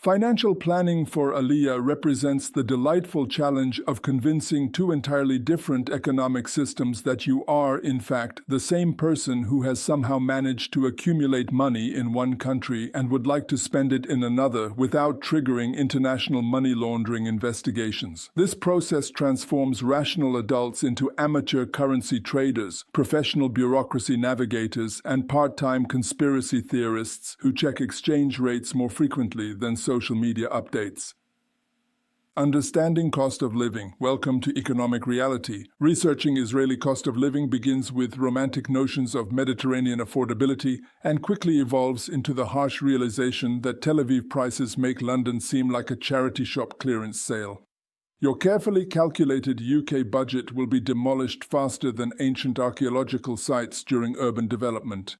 Financial planning for Aliyah represents the delightful challenge of convincing two entirely different economic systems that you are, in fact, the same person who has somehow managed to accumulate money in one country and would like to spend it in another without triggering international money laundering investigations. This process transforms rational adults into amateur currency traders, professional bureaucracy navigators, and part-time conspiracy theorists who check exchange rates more frequently than social media updates. Understanding cost of living. Welcome to economic reality. Researching Israeli cost of living begins with romantic notions of Mediterranean affordability and quickly evolves into the harsh realization that Tel Aviv prices make London seem like a charity shop clearance sale. Your carefully calculated UK budget will be demolished faster than ancient archaeological sites during urban development.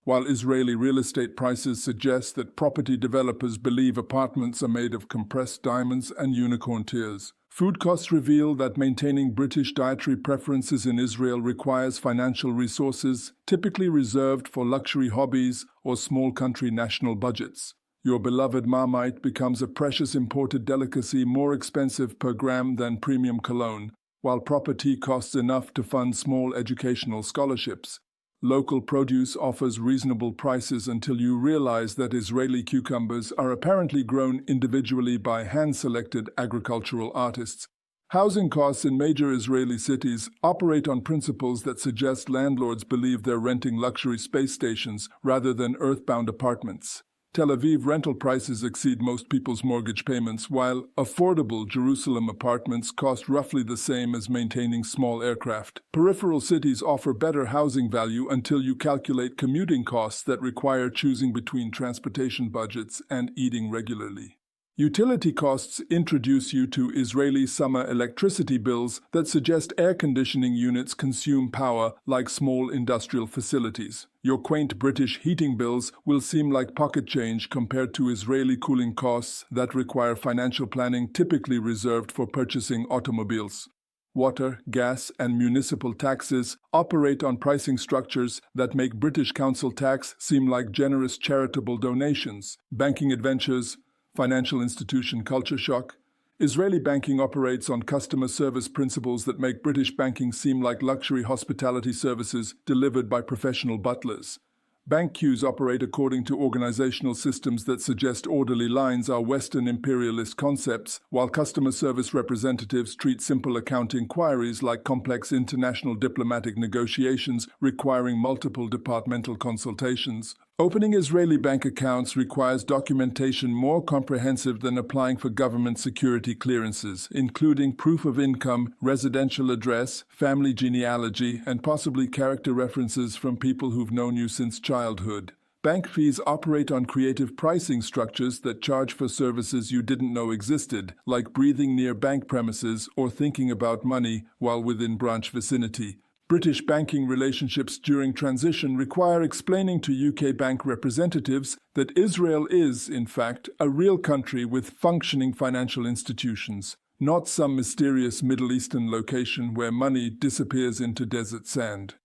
While Israeli real estate prices suggest that property developers believe apartments are made of compressed diamonds and unicorn tears, food costs reveal that maintaining British dietary preferences in Israel requires financial resources typically reserved for luxury hobbies or small country national budgets. Your beloved Marmite becomes a precious imported delicacy more expensive per gram than premium cologne, while property costs enough to fund small educational scholarships. Local produce offers reasonable prices until you realize that Israeli cucumbers are apparently grown individually by hand-selected agricultural artists. Housing costs in major Israeli cities operate on principles that suggest landlords believe they're renting luxury space stations rather than earthbound apartments. Tel Aviv rental prices exceed most people's mortgage payments, while affordable Jerusalem apartments cost roughly the same as maintaining small aircraft. Peripheral cities offer better housing value until you calculate commuting costs that require choosing between transportation budgets and eating regularly. Utility costs introduce you to Israeli summer electricity bills that suggest air conditioning units consume power like small industrial facilities. Your quaint British heating bills will seem like pocket change compared to Israeli cooling costs that require financial planning typically reserved for purchasing automobiles. Water, gas, and municipal taxes operate on pricing structures that make British council tax seem like generous charitable donations. Banking adventures, financial institution culture shock. Israeli banking operates on customer service principles that make British banking seem like luxury hospitality services delivered by professional butlers. Bank queues operate according to organizational systems that suggest orderly lines are Western imperialist concepts, while customer service representatives treat simple account inquiries like complex international diplomatic negotiations requiring multiple departmental consultations. Opening Israeli bank accounts requires documentation more comprehensive than applying for government security clearances, including proof of income, residential address, family genealogy, and possibly character references from people who've known you since childhood. Bank fees operate on creative pricing structures that charge for services you didn't know existed, like breathing near bank premises or thinking about money while within branch vicinity. British banking relationships during transition require explaining to UK bank representatives that Israel is, in fact, a real country with functioning financial institutions, not some mysterious Middle Eastern location where money disappears into desert sand.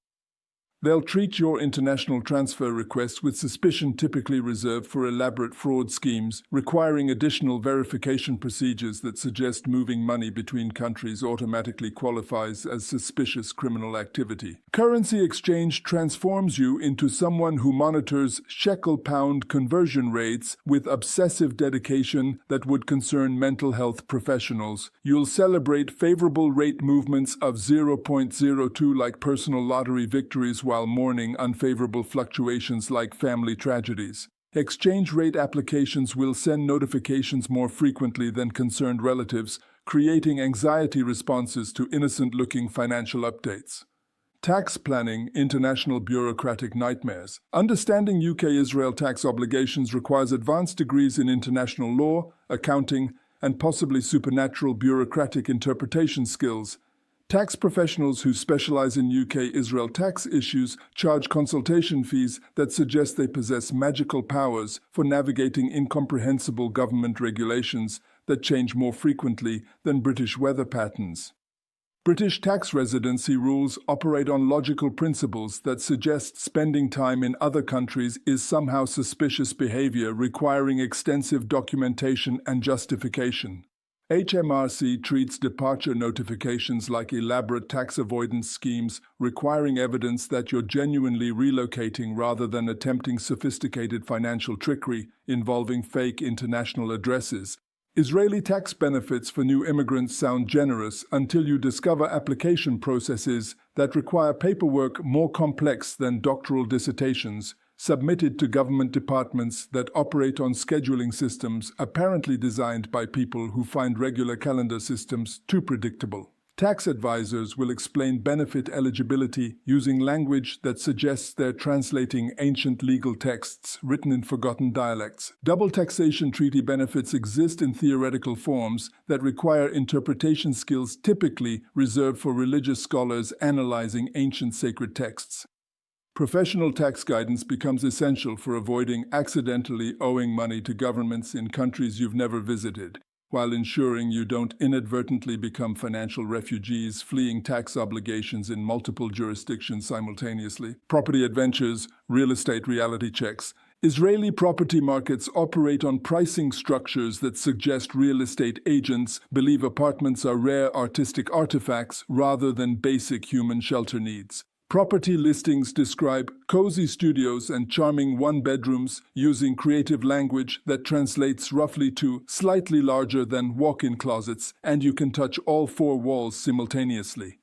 They'll treat your international transfer request with suspicion typically reserved for elaborate fraud schemes, requiring additional verification procedures that suggest moving money between countries automatically qualifies as suspicious criminal activity. Currency exchange transforms you into someone who monitors shekel-pound conversion rates with obsessive dedication that would concern mental health professionals. You'll celebrate favorable rate movements of 0.02 like personal lottery victories while mourning unfavorable fluctuations like family tragedies. Exchange rate applications will send notifications more frequently than concerned relatives, creating anxiety responses to innocent-looking financial updates. Tax planning, international bureaucratic nightmares. Understanding UK-Israel tax obligations requires advanced degrees in international law, accounting, and possibly supernatural bureaucratic interpretation skills. Tax professionals who specialize in UK-Israel tax issues charge consultation fees that suggest they possess magical powers for navigating incomprehensible government regulations that change more frequently than British weather patterns. British tax residency rules operate on logical principles that suggest spending time in other countries is somehow suspicious behavior requiring extensive documentation and justification. HMRC treats departure notifications like elaborate tax avoidance schemes, requiring evidence that you're genuinely relocating rather than attempting sophisticated financial trickery involving fake international addresses. Israeli tax benefits for new immigrants sound generous until you discover application processes that require paperwork more complex than doctoral dissertations, submitted to government departments that operate on scheduling systems apparently designed by people who find regular calendar systems too predictable. Tax advisors will explain benefit eligibility using language that suggests they're translating ancient legal texts written in forgotten dialects. Double taxation treaty benefits exist in theoretical forms that require interpretation skills typically reserved for religious scholars analyzing ancient sacred texts. Professional tax guidance becomes essential for avoiding accidentally owing money to governments in countries you've never visited, while ensuring you don't inadvertently become financial refugees fleeing tax obligations in multiple jurisdictions simultaneously. Property adventures, real estate reality checks. Israeli property markets operate on pricing structures that suggest real estate agents believe apartments are rare artistic artifacts rather than basic human shelter needs. Property listings describe cozy studios and charming one-bedrooms using creative language that translates roughly to slightly larger than walk-in closets, and you can touch all four walls simultaneously.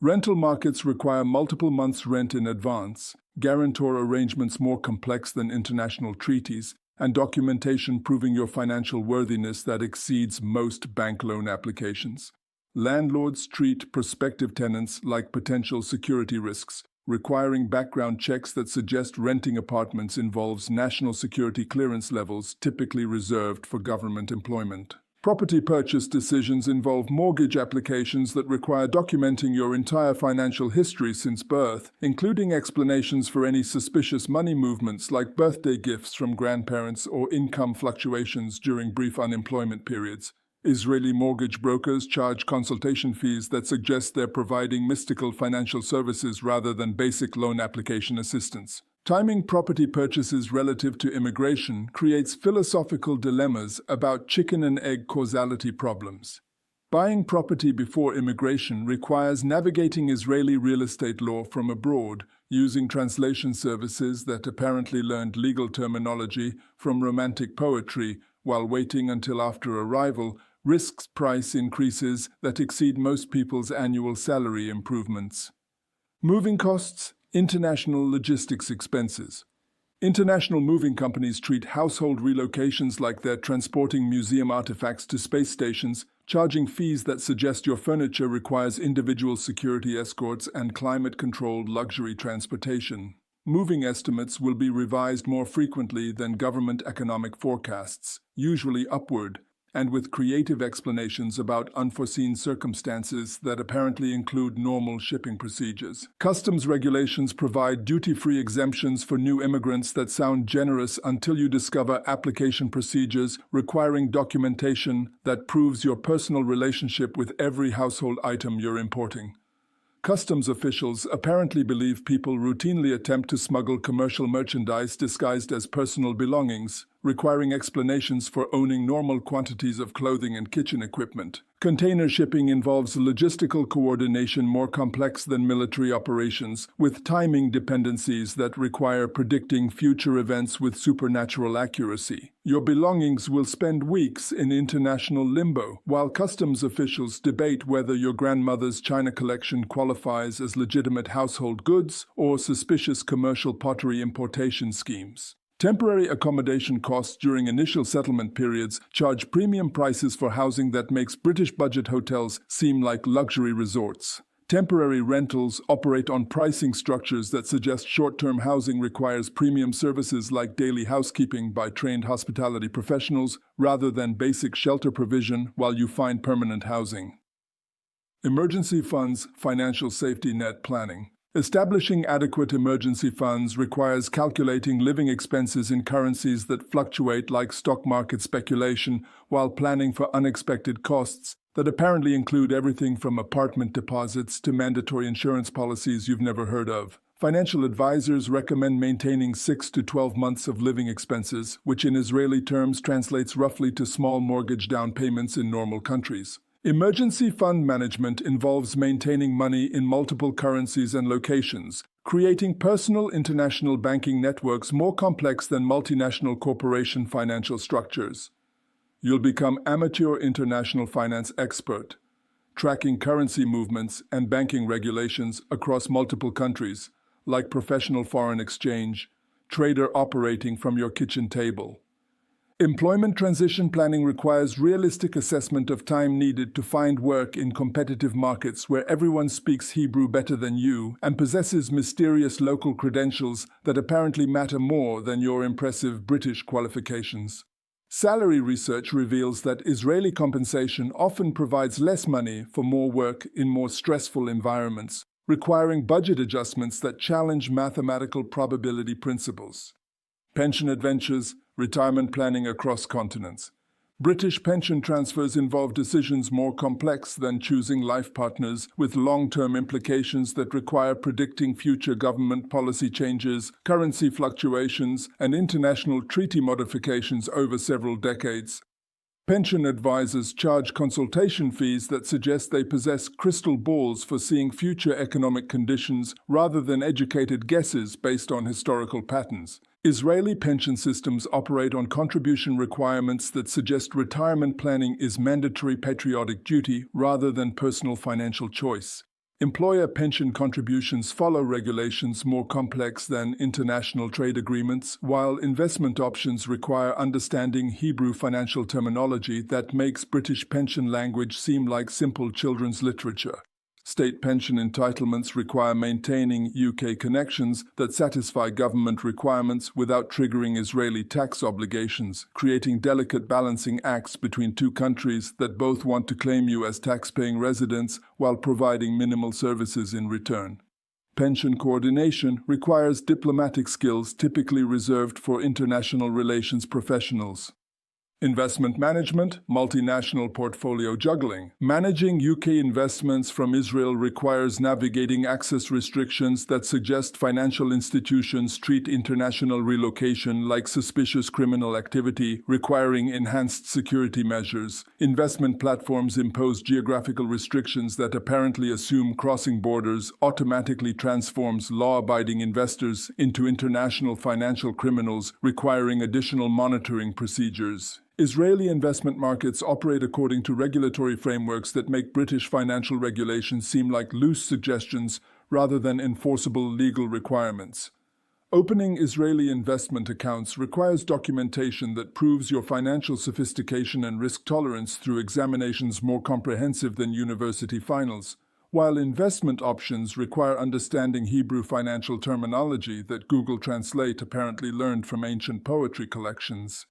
Rental markets require multiple months' rent in advance, guarantor arrangements more complex than international treaties, and documentation proving your financial worthiness that exceeds most bank loan applications. Landlords treat prospective tenants like potential security risks, requiring background checks that suggest renting apartments involves national security clearance levels typically reserved for government employment. Property purchase decisions involve mortgage applications that require documenting your entire financial history since birth, including explanations for any suspicious money movements like birthday gifts from grandparents or income fluctuations during brief unemployment periods. Israeli mortgage brokers charge consultation fees that suggest they're providing mystical financial services rather than basic loan application assistance. Timing property purchases relative to immigration creates philosophical dilemmas about chicken and egg causality problems. Buying property before immigration requires navigating Israeli real estate law from abroad, using translation services that apparently learned legal terminology from romantic poetry while waiting until after arrival, risks price increases that exceed most people's annual salary improvements. Moving costs, international logistics expenses. International moving companies treat household relocations like they're transporting museum artifacts to space stations, charging fees that suggest your furniture requires individual security escorts and climate-controlled luxury transportation. Moving estimates will be revised more frequently than government economic forecasts, usually upward, and with creative explanations about unforeseen circumstances that apparently include normal shipping procedures. Customs regulations provide duty-free exemptions for new immigrants that sound generous until you discover application procedures requiring documentation that proves your personal relationship with every household item you're importing. Customs officials apparently believe people routinely attempt to smuggle commercial merchandise disguised as personal belongings, requiring explanations for owning normal quantities of clothing and kitchen equipment. Container shipping involves logistical coordination more complex than military operations, with timing dependencies that require predicting future events with supernatural accuracy. Your belongings will spend weeks in international limbo, while customs officials debate whether your grandmother's china collection qualifies as legitimate household goods or suspicious commercial pottery importation schemes. Temporary accommodation costs during initial settlement periods charge premium prices for housing that makes British budget hotels seem like luxury resorts. Temporary rentals operate on pricing structures that suggest short-term housing requires premium services like daily housekeeping by trained hospitality professionals rather than basic shelter provision while you find permanent housing. Emergency funds, financial safety net planning. Establishing adequate emergency funds requires calculating living expenses in currencies that fluctuate like stock market speculation while planning for unexpected costs that apparently include everything from apartment deposits to mandatory insurance policies you've never heard of. Financial advisors recommend maintaining 6 to 12 months of living expenses, which in Israeli terms translates roughly to small mortgage down payments in normal countries. Emergency fund management involves maintaining money in multiple currencies and locations, creating personal international banking networks more complex than multinational corporation financial structures. You'll become amateur international finance expert, tracking currency movements and banking regulations across multiple countries, like professional foreign exchange, trader operating from your kitchen table. Employment transition planning requires realistic assessment of time needed to find work in competitive markets where everyone speaks Hebrew better than you and possesses mysterious local credentials that apparently matter more than your impressive British qualifications. Salary research reveals that Israeli compensation often provides less money for more work in more stressful environments, requiring budget adjustments that challenge mathematical probability principles. Pension adventures, retirement planning across continents. British pension transfers involve decisions more complex than choosing life partners, with long-term implications that require predicting future government policy changes, currency fluctuations, and international treaty modifications over several decades. Pension advisors charge consultation fees that suggest they possess crystal balls for seeing future economic conditions rather than educated guesses based on historical patterns. Israeli pension systems operate on contribution requirements that suggest retirement planning is mandatory patriotic duty rather than personal financial choice. Employer pension contributions follow regulations more complex than international trade agreements, while investment options require understanding Hebrew financial terminology that makes British pension language seem like simple children's literature. State pension entitlements require maintaining UK connections that satisfy government requirements without triggering Israeli tax obligations, creating delicate balancing acts between two countries that both want to claim you as tax-paying residents while providing minimal services in return. Pension coordination requires diplomatic skills typically reserved for international relations professionals. Investment management, multinational portfolio juggling. Managing UK investments from Israel requires navigating access restrictions that suggest financial institutions treat international relocation like suspicious criminal activity, requiring enhanced security measures. Investment platforms impose geographical restrictions that apparently assume crossing borders automatically transforms law-abiding investors into international financial criminals, requiring additional monitoring procedures. Israeli investment markets operate according to regulatory frameworks that make British financial regulations seem like loose suggestions rather than enforceable legal requirements. Opening Israeli investment accounts requires documentation that proves your financial sophistication and risk tolerance through examinations more comprehensive than university finals, while investment options require understanding Hebrew financial terminology that Google Translate apparently learned from ancient poetry collections.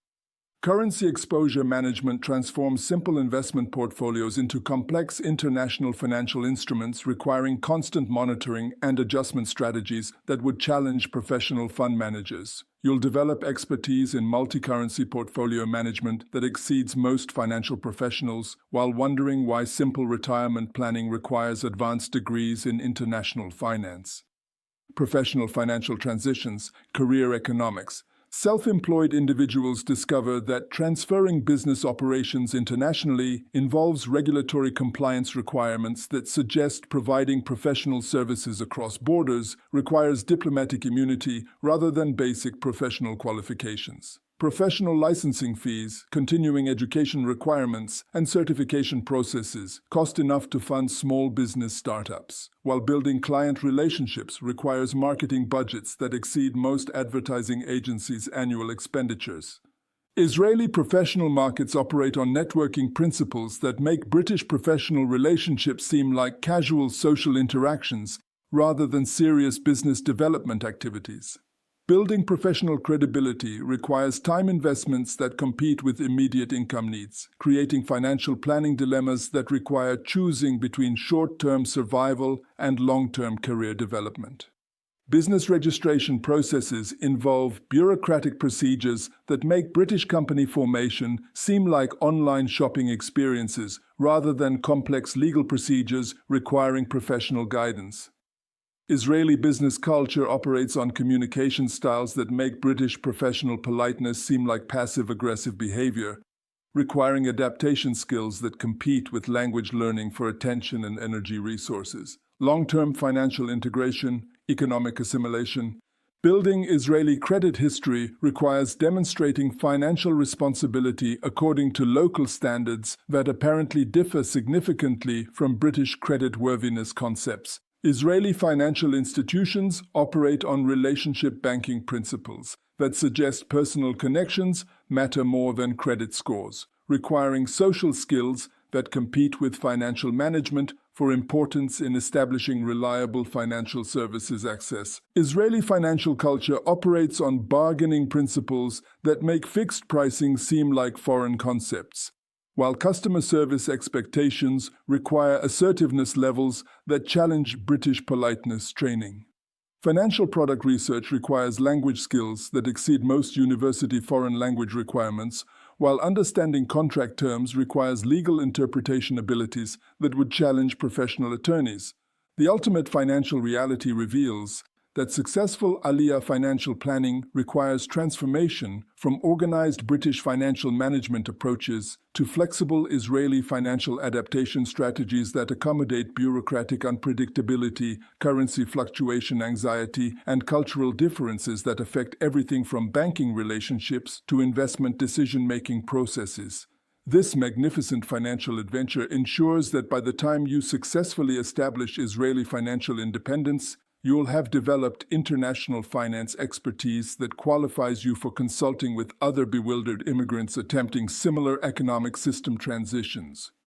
Currency exposure management transforms simple investment portfolios into complex international financial instruments requiring constant monitoring and adjustment strategies that would challenge professional fund managers. You'll develop expertise in multi-currency portfolio management that exceeds most financial professionals, while wondering why simple retirement planning requires advanced degrees in international finance. Professional financial transitions, career economics. Self-employed individuals discover that transferring business operations internationally involves regulatory compliance requirements that suggest providing professional services across borders requires diplomatic immunity rather than basic professional qualifications. Professional licensing fees, continuing education requirements, and certification processes cost enough to fund small business startups, while building client relationships requires marketing budgets that exceed most advertising agencies' annual expenditures. Israeli professional markets operate on networking principles that make British professional relationships seem like casual social interactions rather than serious business development activities. Building professional credibility requires time investments that compete with immediate income needs, creating financial planning dilemmas that require choosing between short-term survival and long-term career development. Business registration processes involve bureaucratic procedures that make British company formation seem like online shopping experiences rather than complex legal procedures requiring professional guidance. Israeli business culture operates on communication styles that make British professional politeness seem like passive-aggressive behavior, requiring adaptation skills that compete with language learning for attention and energy resources. Long-term financial integration, economic assimilation. Building Israeli credit history requires demonstrating financial responsibility according to local standards that apparently differ significantly from British creditworthiness concepts. Israeli financial institutions operate on relationship banking principles that suggest personal connections matter more than credit scores, requiring social skills that compete with financial management for importance in establishing reliable financial services access. Israeli financial culture operates on bargaining principles that make fixed pricing seem like foreign concepts, while customer service expectations require assertiveness levels that challenge British politeness training. Financial product research requires language skills that exceed most university foreign language requirements, while understanding contract terms requires legal interpretation abilities that would challenge professional attorneys. The ultimate financial reality reveals that successful Aliyah financial planning requires transformation from organized British financial management approaches to flexible Israeli financial adaptation strategies that accommodate bureaucratic unpredictability, currency fluctuation anxiety, and cultural differences that affect everything from banking relationships to investment decision-making processes. This magnificent financial adventure ensures that by the time you successfully establish Israeli financial independence, you will have developed international finance expertise that qualifies you for consulting with other bewildered immigrants attempting similar economic system transitions.